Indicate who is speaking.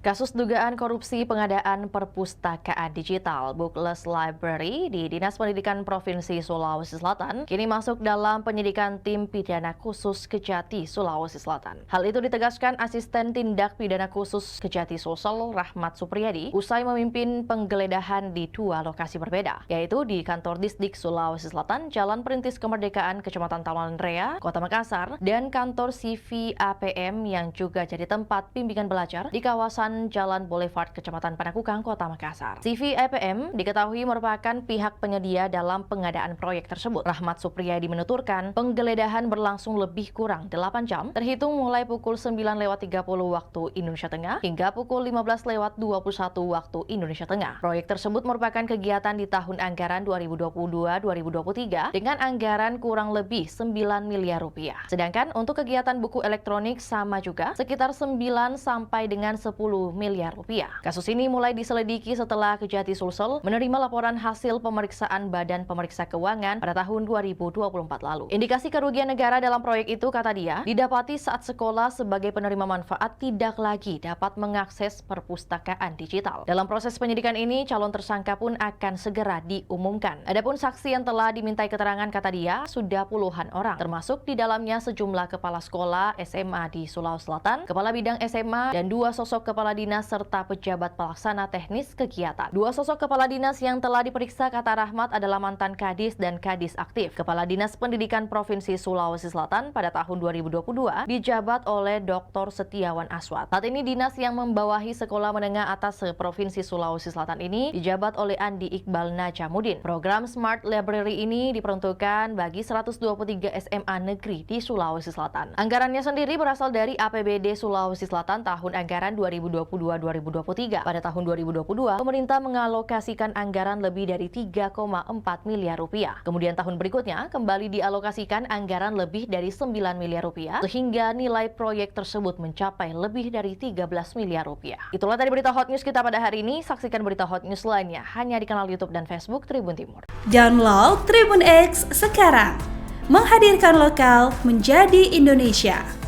Speaker 1: Kasus dugaan korupsi pengadaan perpustakaan digital Bookless Library di Dinas Pendidikan Provinsi Sulawesi Selatan kini masuk dalam penyidikan tim pidana khusus Kejati Sulawesi Selatan. Hal itu ditegaskan Asisten Tindak Pidana Khusus Kejati Sulsel Rahmat Supriyadi usai memimpin penggeledahan di dua lokasi berbeda, yaitu di kantor Disdik Sulawesi Selatan, Jalan Perintis Kemerdekaan, Kecamatan Taman Rea, Kota Makassar, dan kantor CV APM yang juga jadi tempat bimbingan belajar di kawasan Jalan Boulevard Kecamatan Panakukang, Kota Makassar. CV APM diketahui merupakan pihak penyedia dalam pengadaan proyek tersebut. Rahmat Supriyadi menuturkan, penggeledahan berlangsung lebih kurang 8 jam, terhitung mulai pukul 9.30 waktu Indonesia Tengah hingga pukul 15.21 waktu Indonesia Tengah. Proyek tersebut merupakan kegiatan di tahun anggaran 2022-2023 dengan anggaran kurang lebih 9 miliar rupiah. Sedangkan untuk kegiatan buku elektronik sama juga sekitar 9 sampai dengan 10 miliar rupiah. Kasus ini mulai diselidiki setelah Kejati Sulsel menerima laporan hasil pemeriksaan Badan Pemeriksa Keuangan pada tahun 2024 lalu. Indikasi kerugian negara dalam proyek itu, kata dia, didapati saat sekolah sebagai penerima manfaat tidak lagi dapat mengakses perpustakaan digital. Dalam proses penyidikan ini, calon tersangka pun akan segera diumumkan. Adapun saksi yang telah dimintai keterangan, kata dia, sudah puluhan orang, termasuk di dalamnya sejumlah kepala sekolah SMA di Sulawesi Selatan, kepala bidang SMA, dan dua sosok kepala dinas serta pejabat pelaksana teknis kegiatan. Dua sosok kepala dinas yang telah diperiksa, kata Rahmat, adalah mantan Kadis dan Kadis aktif. Kepala Dinas Pendidikan Provinsi Sulawesi Selatan pada tahun 2022 dijabat oleh Dr. Setiawan Aswad. Saat ini dinas yang membawahi Sekolah Menengah Atas Provinsi Sulawesi Selatan ini dijabat oleh Andi Iqbal Najamuddin. Program Smart Library ini diperuntukkan bagi 123 SMA negeri di Sulawesi Selatan. Anggarannya sendiri berasal dari APBD Sulawesi Selatan tahun anggaran 2022-2023. Pada tahun 2022, pemerintah mengalokasikan anggaran lebih dari 3,4 miliar rupiah. Kemudian tahun berikutnya kembali dialokasikan anggaran lebih dari 9 miliar rupiah, sehingga nilai proyek tersebut mencapai lebih dari 13 miliar rupiah. Itulah tadi berita hot news kita pada hari ini. Saksikan berita hot news lainnya hanya di kanal YouTube dan Facebook Tribun Timur.
Speaker 2: Download Tribun X sekarang, menghadirkan lokal menjadi Indonesia.